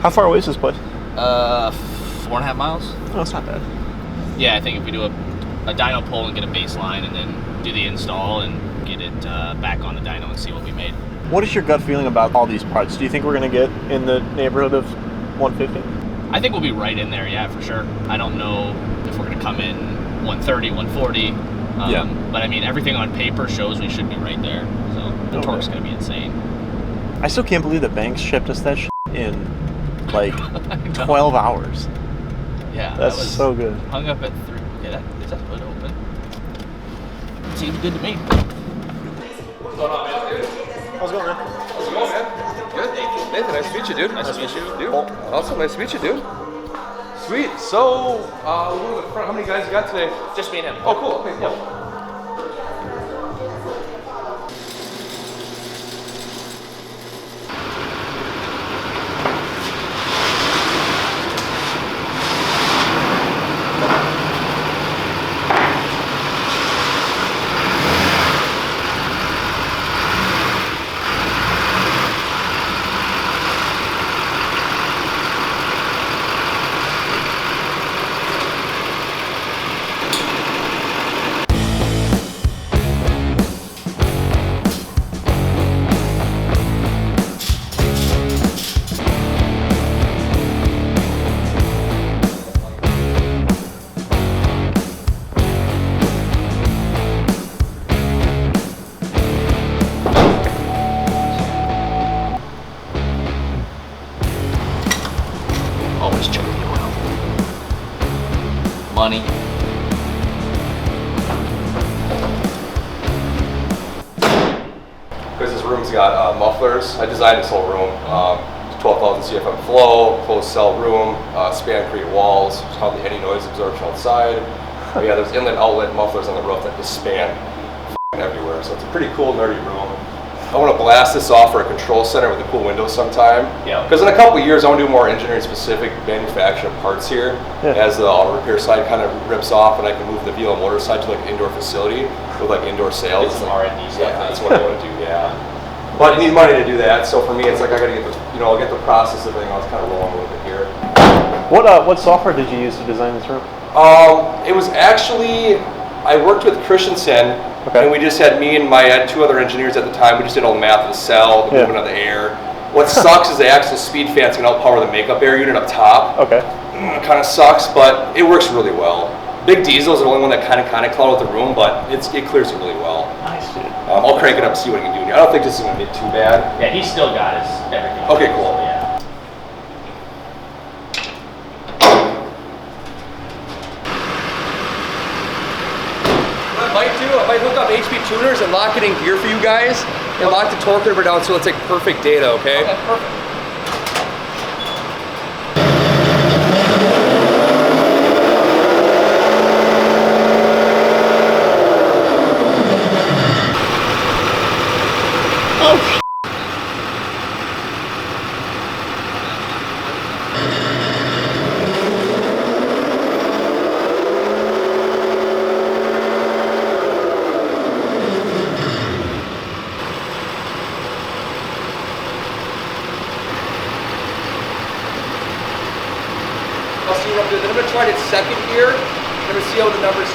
How far away is this place? 4.5 miles. Oh, it's not bad. Yeah, I think if we do a dyno pull and get a baseline and then do the install and get it back on the dyno and see what we made. What is your gut feeling about all these parts? Do you think we're going to get in the neighborhood of 150? I think we'll be right in there, yeah, for sure. I don't know if we're going to come in 130, 140. But I mean, everything on paper shows we should be right there. So the torque's going to be insane. I still can't believe that Banks shipped us that shit in like 12 hours. Yeah, that's so good. Hung up at 3. Okay, is that hood open? Seems good to me. What's going on, man, dude? How's it going, man? How's it going, man? Good. Nathan, nice to meet you, dude. Nice to meet you. Dude. Awesome, nice to meet you, dude. Sweet. So, we're in the front. How many guys you got today? Just me and him. Oh, cool. Okay, cool. Yep. Always check the oil. Money. Because this room's got mufflers. I designed this whole room. 12,000 CFM flow, closed cell room, span-crete walls, hardly any noise absorption outside. But yeah, there's inlet outlet mufflers on the roof that just span everywhere. So it's a pretty cool, nerdy room. I want to blast this off for a control center with a cool window sometime. Yeah. Because in a couple of years, I want to do more engineering-specific manufacturing parts here. Yeah. As the auto repair side kind of rips off, and I can move the VL motor side to like an indoor facility with like indoor sales. Get some R&D stuff. Yeah, that's what I want to do. Yeah. But you need money to do that. So for me, it's like I got to get the, I'll get the process of everything. I was kind of rolling with it here. What software did you use to design this room? It was actually, I worked with Christensen. Okay. And we just had I had 2 other engineers at the time. We just did all the math of the cell, the movement of the air. What sucks is the actual speed fans can outpower the makeup air unit up top. Okay. It kind of sucks, but it works really well. Big diesel's the only one that kind of cloud with the room, but it clears it really well. Nice, dude. I'll crank it up and see what I can do here. I don't think this is going to be too bad. Yeah, he's still got his everything. Okay, cool. So, yeah. I might hook up HP tuners and lock it in gear for you guys and lock the torque lever down so it's like perfect data, okay? Okay, perfect. Oh, Then I'm going to try it in second gear. I'm going to see how if the numbers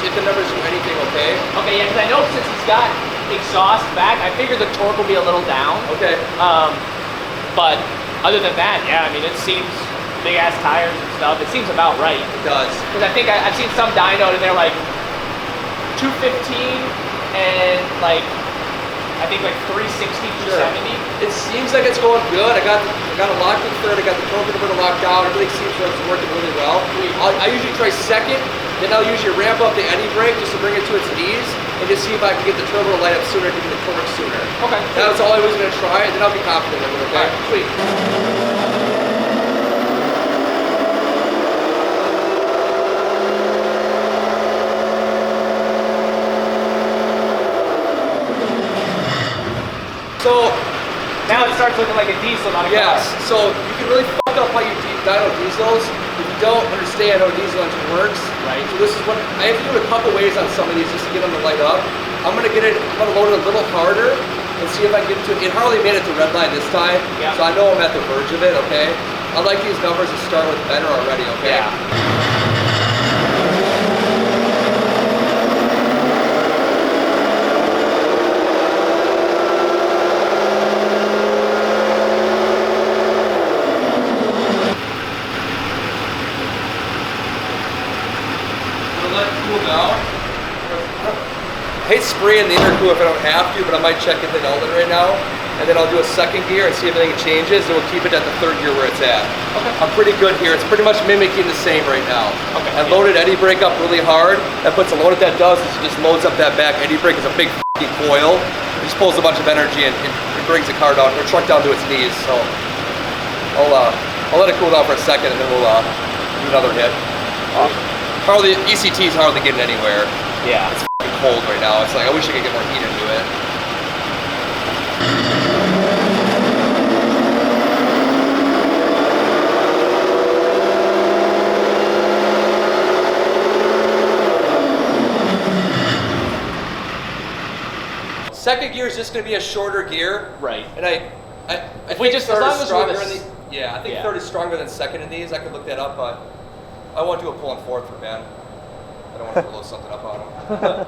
do anything, okay? Okay, yeah, because I know since he's got exhaust back, I figure the torque will be a little down. Okay. But other than that, yeah, I mean, it seems big ass tires and stuff. It seems about right. It does. Because I think I've seen some dyno and they're like 215 and like I think like 360, 270. It seems like it's going good. I got a locked in third. I got the torque converter locked down. Everything seems like it's working really well. I usually try second, then I'll usually ramp up the eddy brake just to bring it to its knees and just see if I can get the turbo to light up sooner, get the torque sooner. Okay. That's all I was going to try, and then I'll be confident in it. Okay. All right, sweet. So now it starts looking like a diesel, not a car. yes, so you can really fuck up how you dyno diesels if you don't understand how a diesel engine works. Right. So this is what I have to do it a couple ways on some of these just to get them to light up. I'm gonna load it a little harder and see if I can get it to. It hardly made it to red line this time, Yeah. so I know I'm at the verge of it. Okay. I like these numbers to start with better already, okay? Yeah. Let it cool down. I hate spraying the intercooler if I don't have to, but I might check it in outlet right now. And then I'll do a second gear and see if anything changes, and we'll keep it at the third gear where it's at. Okay. I'm pretty good here. It's pretty much mimicking the same right now. Okay. I loaded eddy brake up really hard. That puts a load. What that does is it just loads up that back eddy brake. It's a big f***ing coil. It just pulls a bunch of energy and it brings the car down, or truck down to its knees. So I'll let it cool down for a second, and then we'll do another hit. Hardly ECT is hardly getting anywhere. Yeah. It's f***ing cold right now. It's like I wish I could get more heat into it. Second gear is just going to be a shorter gear. Right. And I If think we just, as third long is as stronger we're in this, the, yeah, I think third is stronger than second in these. I could look that up, but I won't do a pull and forward for Ben. I don't want to blow something up on him.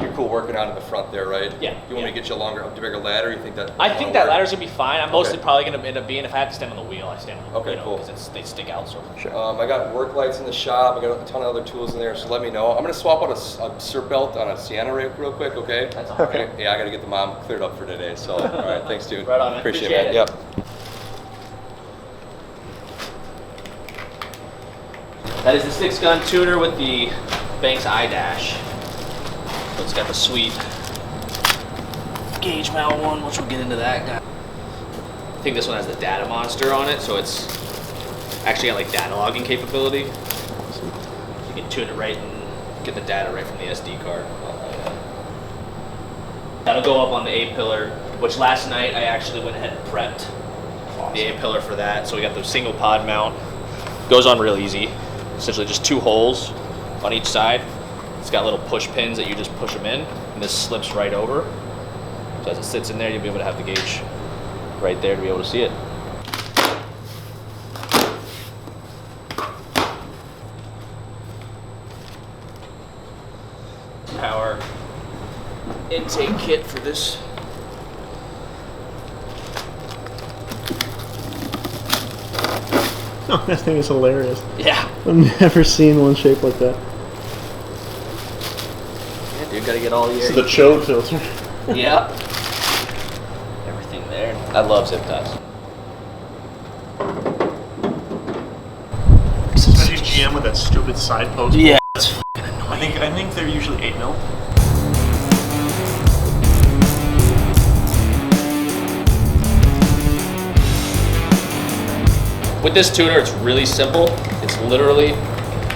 You're cool working out in the front there, right? Yeah. You want me to get you a bigger ladder? You think that? I think that ladder's gonna be fine. I'm mostly Okay. probably gonna end up being, if I have to stand on the wheel, I stand on the Okay, cool. because they stick out. So Sure. I got work lights in the shop. I got a ton of other tools in there, so let me know. I'm gonna swap out a SERP belt on a Sienna real quick, okay? That's all right. Okay. Yeah, I gotta get the mom cleared up for today. So, all right, thanks, dude. Right on, man. Appreciate Appreciate it. it. Yep. that is the 6-gun tuner with the Banks iDash. So it's got the sweet gauge mount one, which we'll get into that guy. I think this one has the data monster on it, so it's actually got like data logging capability. So you can tune it right and get the data right from the SD card. That'll go up on the A-pillar, which last night I actually went ahead and prepped the A-pillar for that. So we got the single pod mount. Goes on real easy. Essentially just 2 holes on each side. It's got little push pins that you just push them in, and this slips right over. So as it sits in there, you'll be able to have the gauge right there to be able to see it. Power intake kit for this. Oh, that thing is hilarious. Yeah. I've never seen one shaped like that. Yeah, dude, gotta get all the air. It's the chode filter. Yeah. Everything there. I love zip ties. Especially GM with that stupid side post. Yeah, it's fucking annoying. I think they're usually 8 mil. With this tuner, it's really simple. It's literally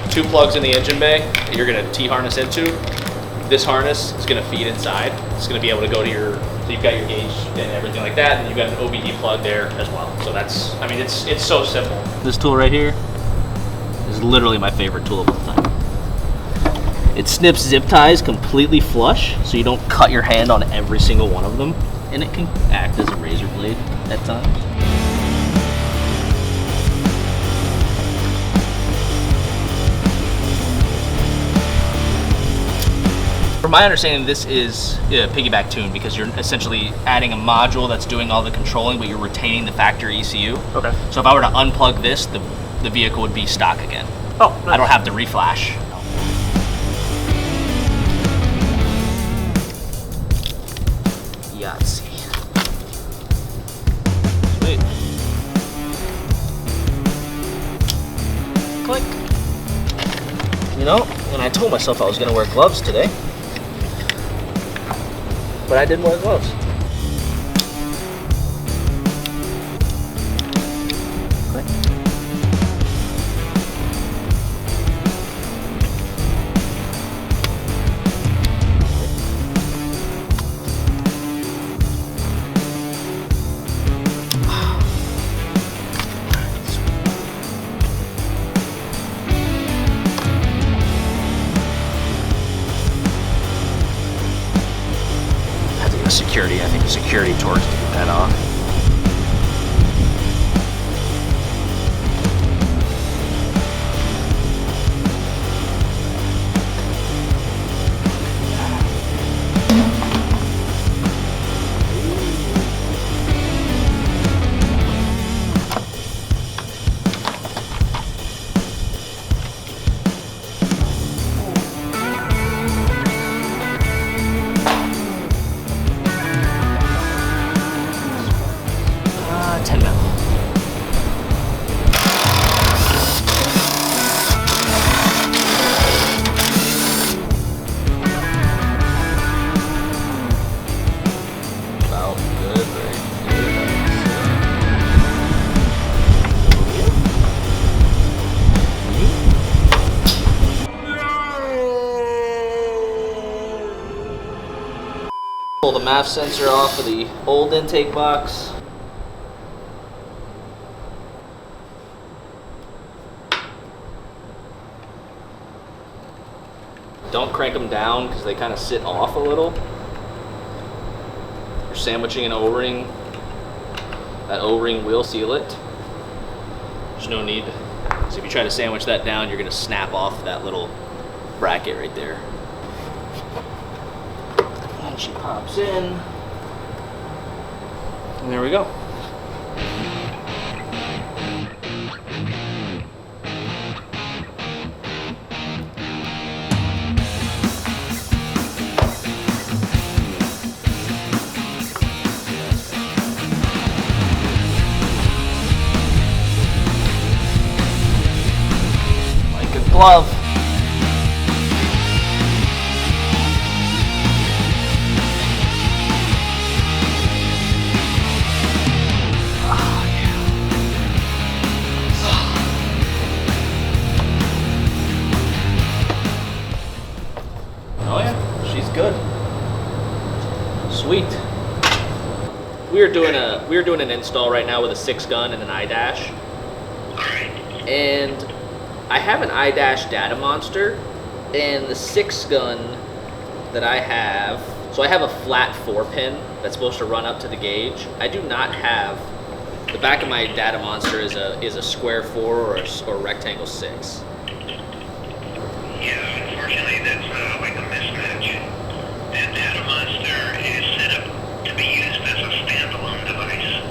2 plugs in the engine bay that you're gonna T-harness into. This harness is gonna feed inside. It's gonna be able to go to your, so you've got your gauge and everything like that, and you've got an OBD plug there as well. So that's, I mean, it's so simple. This tool right here is literally my favorite tool of all time. It snips zip ties completely flush, so you don't cut your hand on every single one of them, and it can act as a razor blade at times. From my understanding, this is a piggyback tune because you're essentially adding a module that's doing all the controlling, but you're retaining the factory ECU. Okay. So if I were to unplug this, the vehicle would be stock again. Oh, nice. I don't have to reflash. Yahtzee. Sweet. Click. You know, and I told myself I was going to wear gloves today. But I didn't wear gloves. Click. Security. I think the security torques to get that off. Pull the MAF sensor off of the old intake box. Don't crank them down because they kind of sit off a little. You're sandwiching an O-ring. That O-ring will seal it. There's no need. So if you try to sandwich that down, you're going to snap off that little bracket right there. And she pops in. And there we go. Glove. Oh yeah, she's good. Sweet. We are doing an install right now with a 6-gun and an iDash. And I have an iDash data monster, and the 6-gun that I have, so I have a flat 4-pin that's supposed to run up to the gauge. I do not have, the back of my data monster is a square 4 or a rectangle 6. Yeah, unfortunately that's like a mismatch. That data monster is set up to be used as a standalone device.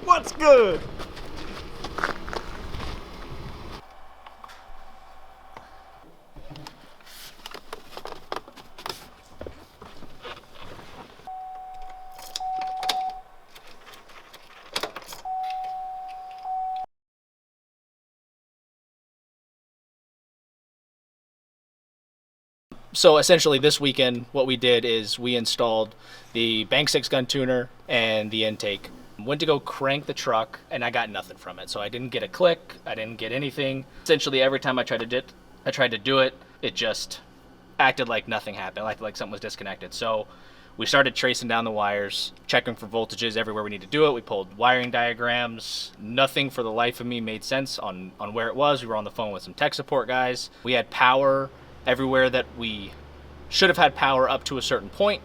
What's good? So essentially this weekend what we did is we installed the Bank 6-gun tuner and the intake. Went to go crank the truck and I got nothing from it. So I didn't get a click, I didn't get anything. Essentially every time I tried to do it, it just acted like nothing happened, like something was disconnected. So we started tracing down the wires, checking for voltages everywhere we need to do it. We pulled wiring diagrams. Nothing for the life of me made sense on where it was. We were on the phone with some tech support guys. We had power everywhere that we should have had power up to a certain point.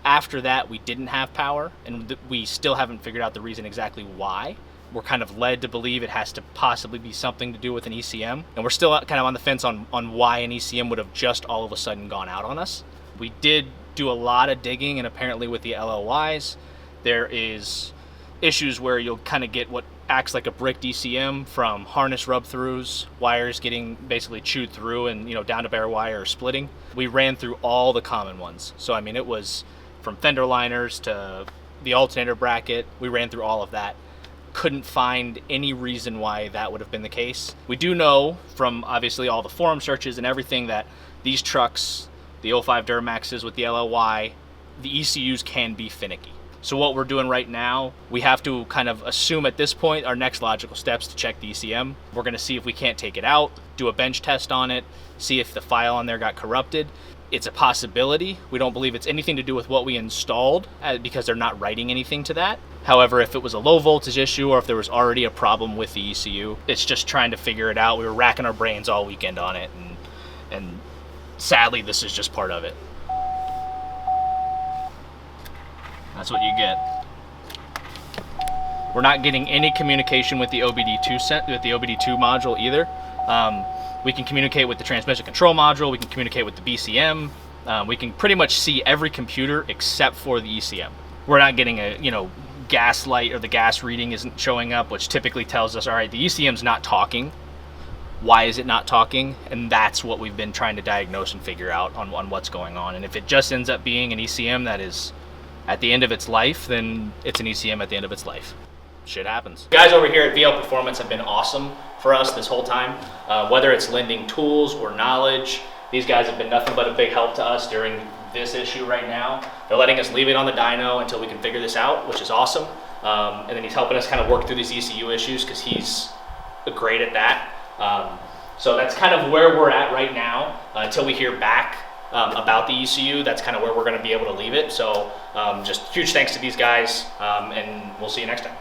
After that, we didn't have power, and we still haven't figured out the reason exactly why. We're kind of led to believe it has to possibly be something to do with an ECM, and we're still kind of on the fence on why an ECM would have just all of a sudden gone out on us. We did do a lot of digging, and apparently with the LLYs, there is issues where you'll kind of get what acts like a brick DCM from harness rub-throughs, wires getting basically chewed through and, down to bare wire or splitting. We ran through all the common ones. So, I mean, it was from fender liners to the alternator bracket. We ran through all of that. Couldn't find any reason why that would have been the case. We do know from obviously all the forum searches and everything that these trucks, the 05 Duramaxes with the LLY, the ECUs can be finicky. So what we're doing right now, we have to kind of assume at this point our next logical steps to check the ECM. We're going to see if we can't take it out, do a bench test on it, see if the file on there got corrupted. It's a possibility. We don't believe it's anything to do with what we installed because they're not writing anything to that. However, if it was a low voltage issue or if there was already a problem with the ECU, it's just trying to figure it out. We were racking our brains all weekend on it, and sadly, this is just part of it. That's what you get. We're not getting any communication with the OBD2 module either. We can communicate with the transmission control module. We can communicate with the BCM. We can pretty much see every computer except for the ECM. We're not getting a gas light, or the gas reading isn't showing up, which typically tells us, all right, the ECM's not talking. Why is it not talking? And that's what we've been trying to diagnose and figure out on what's going on. And if it just ends up being an ECM that is at the end of its life, then it's an ECM at the end of its life. Shit happens. Guys over here at VL Performance have been awesome for us this whole time. Whether it's lending tools or knowledge, these guys have been nothing but a big help to us during this issue right now. They're letting us leave it on the dyno until we can figure this out, which is awesome. And then he's helping us kind of work through these ECU issues because he's great at that. So that's kind of where we're at right now until we hear back about the ECU, that's kind of where we're going to be able to leave it. So just huge thanks to these guys, and we'll see you next time.